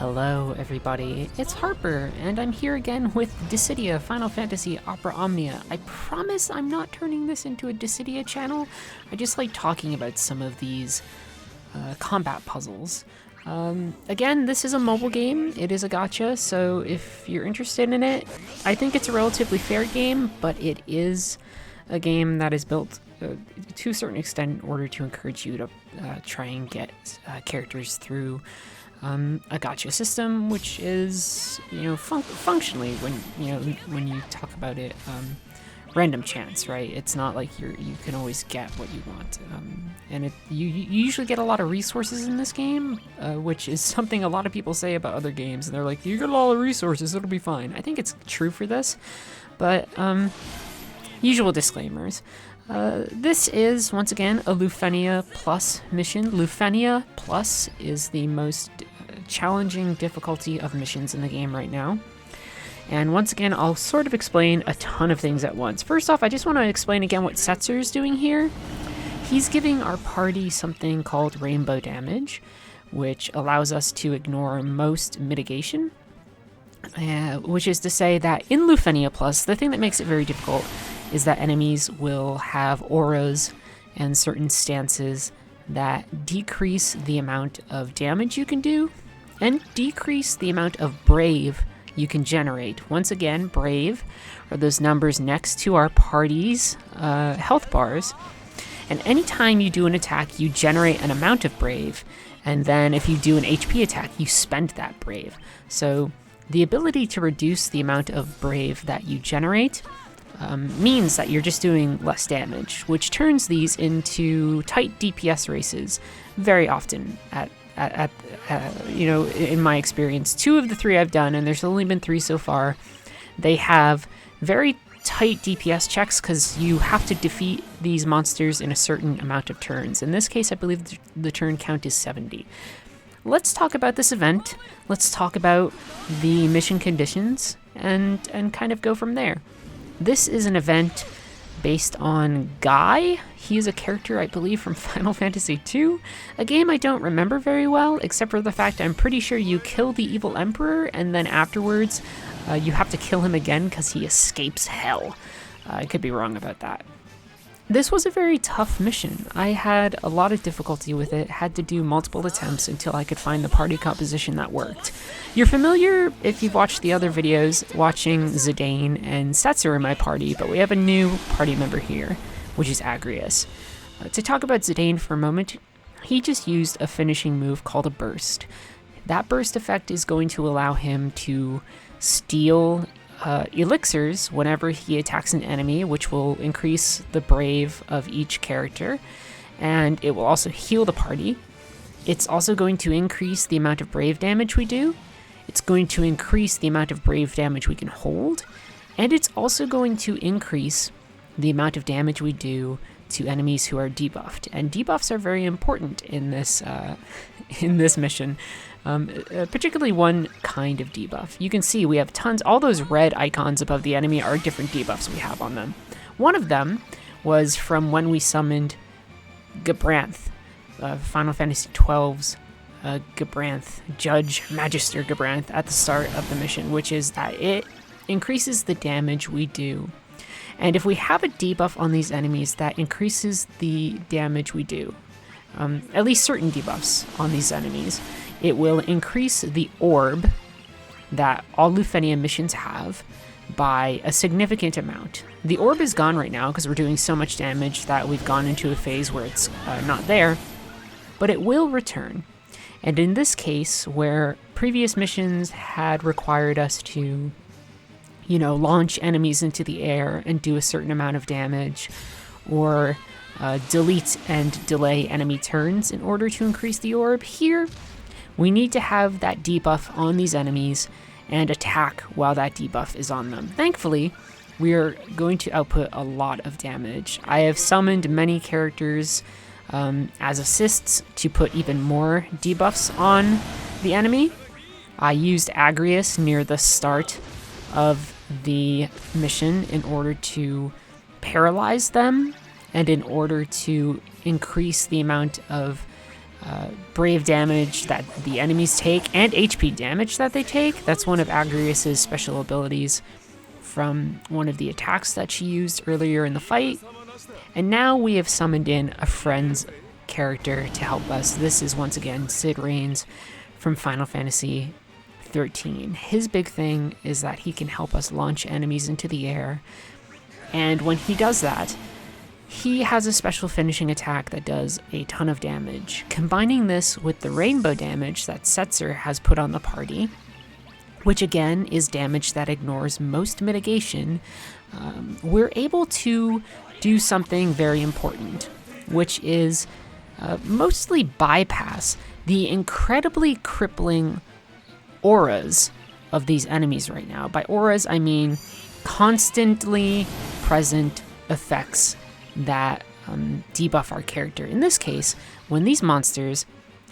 Hello everybody, it's Harper, and I'm here again with Dissidia Final Fantasy Opera Omnia. I promise I'm not turning this into a Dissidia channel. I just like talking about some of these combat puzzles. Again, this is a mobile game, it is a gacha, so if you're interested in it, I think it's a relatively fair game, but it is a game that is built to a certain extent in order to encourage you to try and get characters through a gacha system, which is, functionally, when you talk about it, random chance, right? It's not like you can always get what you want, and you usually get a lot of resources in this game, which is something a lot of people say about other games, and they're like, you get a lot of resources, it'll be fine. I think it's true for this, but usual disclaimers. This is, once again, a Lufenia Plus mission. Lufenia Plus is the most challenging difficulty of missions in the game right now. And once again, I'll sort of explain a ton of things at once. First off, I just want to explain again what Setzer is doing here. He's giving our party something called rainbow damage, which allows us to ignore most mitigation. Which is to say that in Lufenia Plus, the thing that makes it very difficult is that enemies will have auras and certain stances that decrease the amount of damage you can do and decrease the amount of brave you can generate. Once again, brave are those numbers next to our party's health bars, and anytime you do an attack, you generate an amount of brave, and then if you do an HP attack, you spend that brave. So the ability to reduce the amount of brave that you generate means that you're just doing less damage, which turns these into tight DPS races very often in my experience. 2 of the 3 I've done, and there's only been 3 so far, they have very tight DPS checks because you have to defeat these monsters in a certain amount of turns. In this case, I believe the turn count is 70. Let's talk about this event. Let's talk about the mission conditions and kind of go from there. This is an event based on Guy. He is a character, I believe, from Final Fantasy II, a game I don't remember very well, except for the fact I'm pretty sure you kill the evil emperor, and then afterwards you have to kill him again because he escapes hell. I could be wrong about that. This was a very tough mission. I had a lot of difficulty with it, had to do multiple attempts until I could find the party composition that worked. You're familiar, if you've watched the other videos, watching Zidane and Setzer in my party, but we have a new party member here, which is Agrias. To talk about Zidane for a moment, he just used a finishing move called a burst. That burst effect is going to allow him to steal elixirs whenever he attacks an enemy, which will increase the brave of each character, and it will also heal the party. It's also going to increase the amount of brave damage we do. It's going to increase the amount of brave damage we can hold, and it's also going to increase the amount of damage we do to enemies who are debuffed. And debuffs are very important in this mission. Particularly one kind of debuff. You can see we have tons, all those red icons above the enemy are different debuffs we have on them. One of them was from when we summoned Gabranth, Final Fantasy XII's Gabranth, Judge Magister Gabranth at the start of the mission, which is that it increases the damage we do. And if we have a debuff on these enemies, that increases the damage we do. At least certain debuffs on these enemies. It will increase the orb that all Lufenia missions have by a significant amount. The orb is gone right now because we're doing so much damage that we've gone into a phase where it's not there, but it will return. And in this case, where previous missions had required us to, launch enemies into the air and do a certain amount of damage, or delete and delay enemy turns in order to increase the orb, here we need to have that debuff on these enemies and attack while that debuff is on them. Thankfully, we are going to output a lot of damage. I have summoned many characters as assists to put even more debuffs on the enemy. I used Agrias near the start of the mission in order to paralyze them and in order to increase the amount of brave damage that the enemies take and HP damage that they take. That's one of Agrias' special abilities from one of the attacks that she used earlier in the fight. And now we have summoned in a friend's character to help us. This is once again Sid Reigns from Final Fantasy 13. His big thing is that he can help us launch enemies into the air. And when he does that, he has a special finishing attack that does a ton of damage. Combining this with the rainbow damage that Setzer has put on the party, which again is damage that ignores most mitigation, we're able to do something very important, which is mostly bypass the incredibly crippling auras of these enemies right now. By auras, I mean constantly present effects that debuff our character. In this case, when these monsters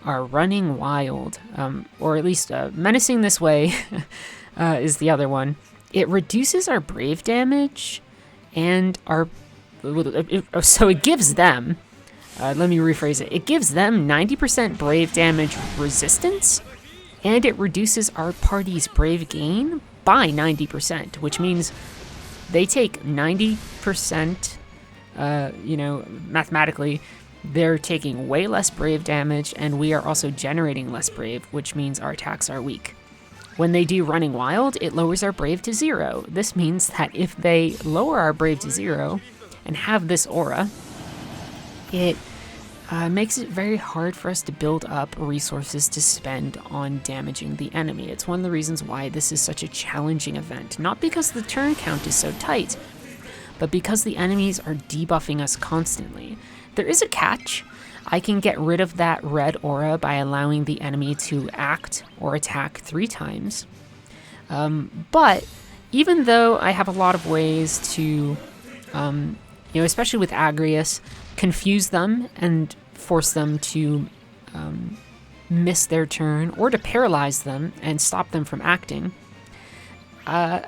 are running wild, or at least menacing this way is the other one, it reduces our brave damage and our... So it gives them... let me rephrase it. It gives them 90% brave damage resistance, and it reduces our party's brave gain by 90%, which means they take 90%, mathematically, they're taking way less brave damage, and we are also generating less brave, which means our attacks are weak. When they do running wild, it lowers our brave to 0. This means that if they lower our brave to 0 and have this aura, it makes it very hard for us to build up resources to spend on damaging the enemy. It's one of the reasons why this is such a challenging event. Not because the turn count is so tight, but because the enemies are debuffing us constantly. There is a catch. I can get rid of that red aura by allowing the enemy to act or attack 3 times. But even though I have a lot of ways to, especially with Agrias, confuse them and force them to miss their turn, or to paralyze them and stop them from acting, I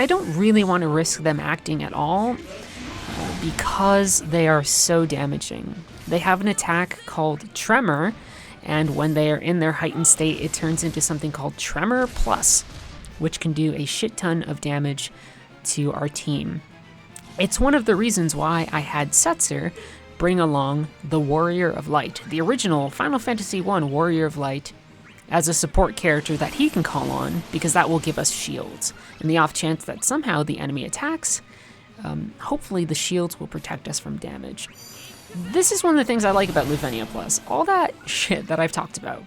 don't really want to risk them acting at all, because they are so damaging. They have an attack called Tremor, and when they are in their heightened state, it turns into something called Tremor Plus, which can do a shit ton of damage to our team. It's one of the reasons why I had Setzer bring along the Warrior of Light, the original Final Fantasy I Warrior of Light, as a support character that he can call on, because that will give us shields. In the off chance that somehow the enemy attacks, hopefully the shields will protect us from damage. This is one of the things I like about Lufenia Plus. All that shit that I've talked about.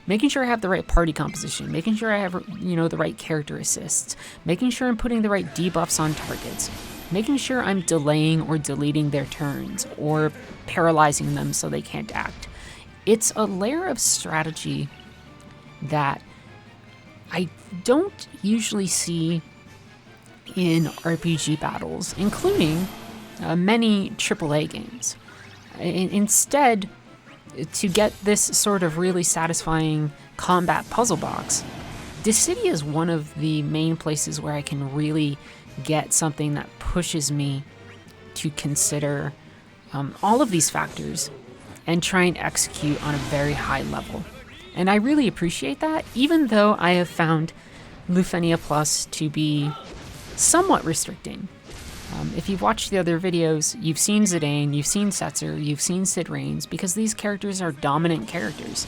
Making sure I have the right party composition, making sure I have, the right character assists, making sure I'm putting the right debuffs on targets, making sure I'm delaying or deleting their turns, or paralyzing them so they can't act. It's a layer of strategy that I don't usually see in RPG battles, including many AAA games. Instead, to get this sort of really satisfying combat puzzle box, Dissidia is one of the main places where I can really get something that pushes me to consider all of these factors and try and execute on a very high level. And I really appreciate that, even though I have found Lufenia Plus to be somewhat restricting. If you've watched the other videos, you've seen Zidane, you've seen Setzer, you've seen Sid Reigns, because these characters are dominant characters.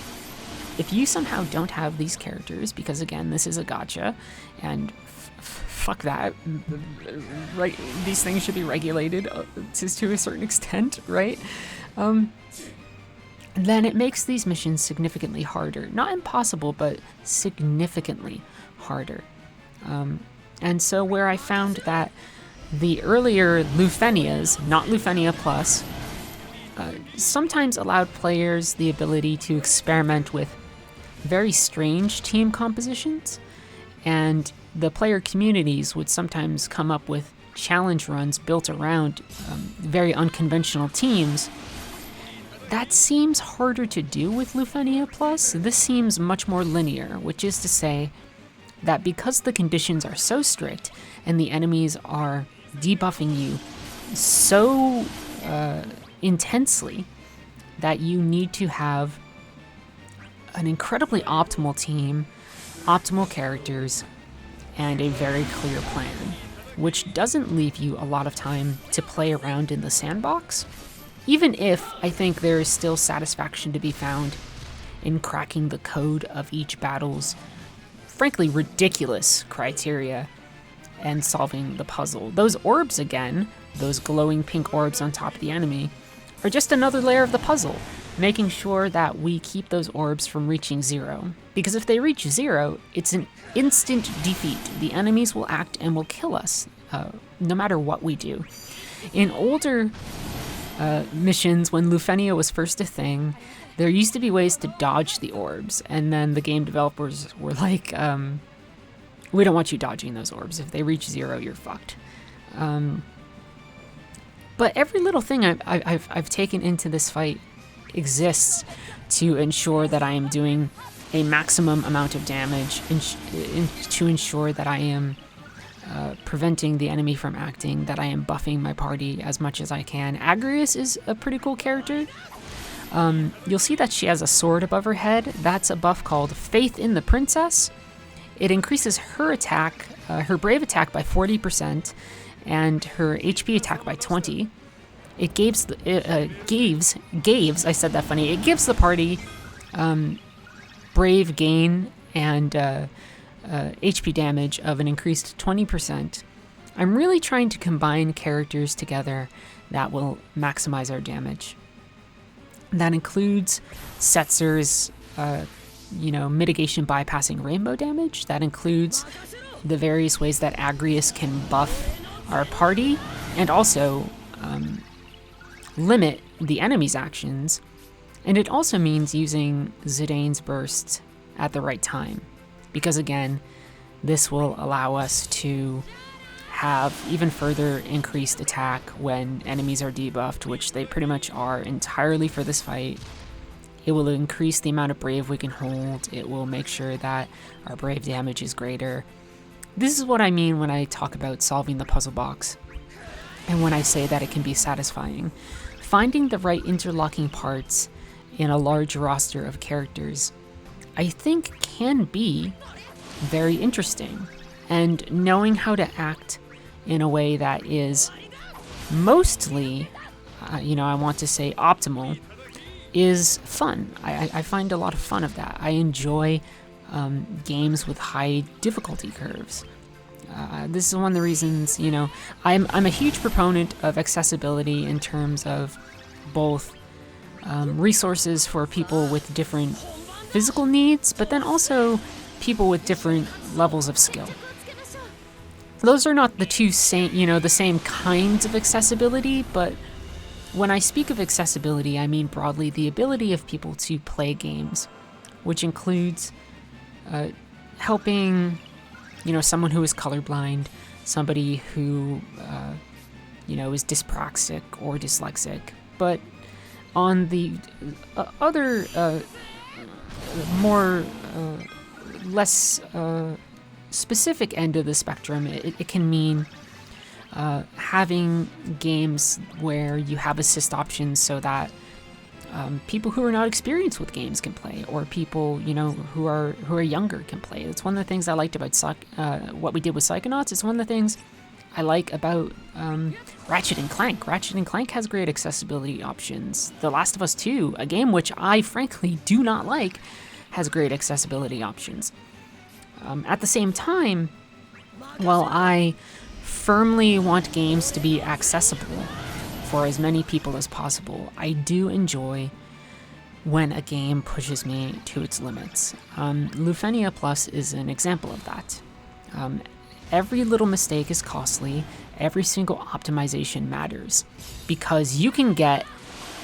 If you somehow don't have these characters, because again, this is a gacha, and fuck that, right? These things should be regulated to a certain extent, right? Then it makes these missions significantly harder. Not impossible, but significantly harder. And so where I found that the earlier Lufenias, not Lufenia Plus, sometimes allowed players the ability to experiment with very strange team compositions, and the player communities would sometimes come up with challenge runs built around very unconventional teams. That seems harder to do with Lufenia Plus. This seems much more linear, which is to say that because the conditions are so strict and the enemies are debuffing you so intensely, that you need to have an incredibly optimal team, optimal characters, and a very clear plan, which doesn't leave you a lot of time to play around in the sandbox, even if I think there is still satisfaction to be found in cracking the code of each battle's frankly ridiculous criteria and solving the puzzle. Those orbs again, those glowing pink orbs on top of the enemy, are just another layer of the puzzle, making sure that we keep those orbs from reaching 0. Because if they reach 0, it's an instant defeat. The enemies will act and will kill us, no matter what we do. In older missions, when Lufenia was first a thing, there used to be ways to dodge the orbs, and then the game developers were like, we don't want you dodging those orbs. If they reach 0, you're fucked. But every little thing I've taken into this fight exists to ensure that I am doing a maximum amount of damage, to ensure that I am preventing the enemy from acting, that I am buffing my party as much as I can. Agrias is a pretty cool character. You'll see that she has a sword above her head. That's a buff called Faith in the Princess. It increases her attack, her brave attack by 40%, and her HP attack by 20. It gives, I said that funny, it gives the party brave gain and HP damage of an increased 20%. I'm really trying to combine characters together that will maximize our damage. That includes Setzer's, mitigation bypassing rainbow damage. That includes the various ways that Agrias can buff our party and also limit the enemy's actions. And it also means using Zidane's burst at the right time. Because again, this will allow us to have even further increased attack when enemies are debuffed, which they pretty much are entirely for this fight. It will increase the amount of brave we can hold. It will make sure that our brave damage is greater. This is what I mean when I talk about solving the puzzle box, and when I say that it can be satisfying. Finding the right interlocking parts in a large roster of characters, I think, can be very interesting. And knowing how to act in a way that is mostly, I want to say optimal, is fun. I find a lot of fun of that. I enjoy games with high difficulty curves. This is one of the reasons, I'm a huge proponent of accessibility in terms of both resources for people with different physical needs, but then also people with different levels of skill. Those are not the same kinds of accessibility, but when I speak of accessibility, I mean broadly the ability of people to play games, which includes helping, someone who is colorblind, somebody who, is dyspraxic or dyslexic. But on the other, less specific end of the spectrum, it can mean having games where you have assist options so that people who are not experienced with games can play, or people who are younger can play. It's one of the things I liked about what we did with Psychonauts. It's one of the things I like about Ratchet and Clank. Ratchet and Clank has great accessibility options. The Last of Us 2, a game which I frankly do not like, has great accessibility options. At the same time, while I firmly want games to be accessible for as many people as possible, I do enjoy when a game pushes me to its limits. Lufenia Plus is an example of that. Every little mistake is costly. Every single optimization matters, because you can get,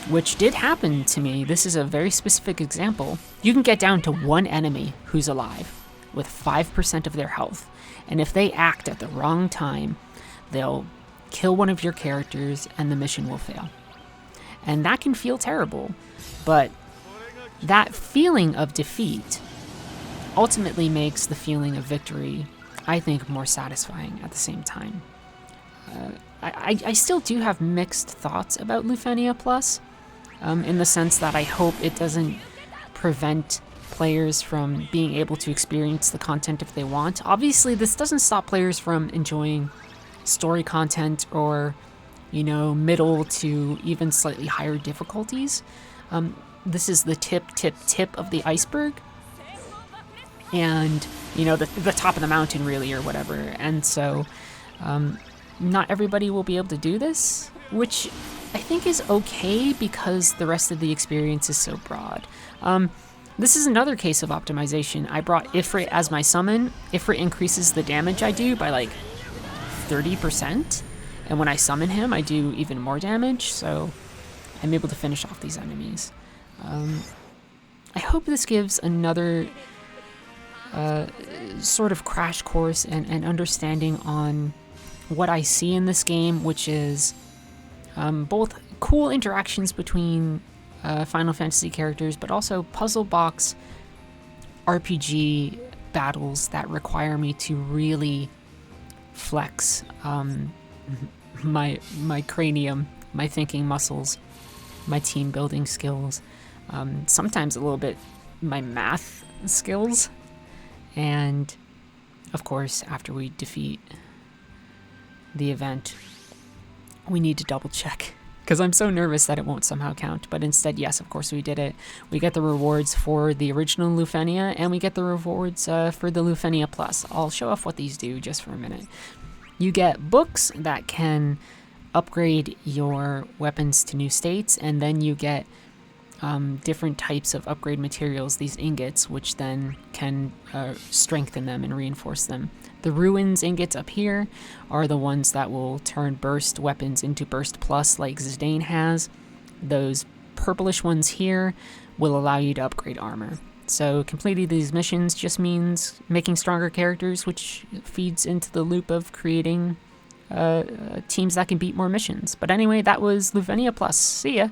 which did happen to me, this is a very specific example, you can get down to one enemy who's alive with 5% of their health, and if they act at the wrong time, they'll kill one of your characters and the mission will fail. And that can feel terrible, but that feeling of defeat ultimately makes the feeling of victory, I think, more satisfying at the same time. I still do have mixed thoughts about Lufenia Plus. in the sense that I hope it doesn't prevent players from being able to experience the content if they want. Obviously, this doesn't stop players from enjoying story content or, middle to even slightly higher difficulties. This is the tip of the iceberg. And, the top of the mountain, really, or whatever. And so, not everybody will be able to do this, which I think is okay because the rest of the experience is so broad. This is another case of optimization. I brought Ifrit as my summon. Ifrit increases the damage I do by like 30%. And when I summon him, I do even more damage. So I'm able to finish off these enemies. I hope this gives another sort of crash course and understanding on what I see in this game, which is both cool interactions between Final Fantasy characters, but also puzzle box RPG battles that require me to really flex my cranium, my thinking muscles, my team building skills, sometimes a little bit my math skills, and of course after we defeat the event we need to double check because I'm so nervous that it won't somehow count, but instead, yes, of course we did it. We get the rewards for the original Lufenia, and we get the rewards for the Lufenia Plus. I'll show off what these do just for a minute. You get books that can upgrade your weapons to new states, and then you get different types of upgrade materials, these ingots, which then can strengthen them and reinforce them. The Ruins ingots up here are the ones that will turn burst weapons into burst plus like Zidane has. Those purplish ones here will allow you to upgrade armor. So completing these missions just means making stronger characters, which feeds into the loop of creating teams that can beat more missions. But anyway, that was Lufenia Plus. See ya!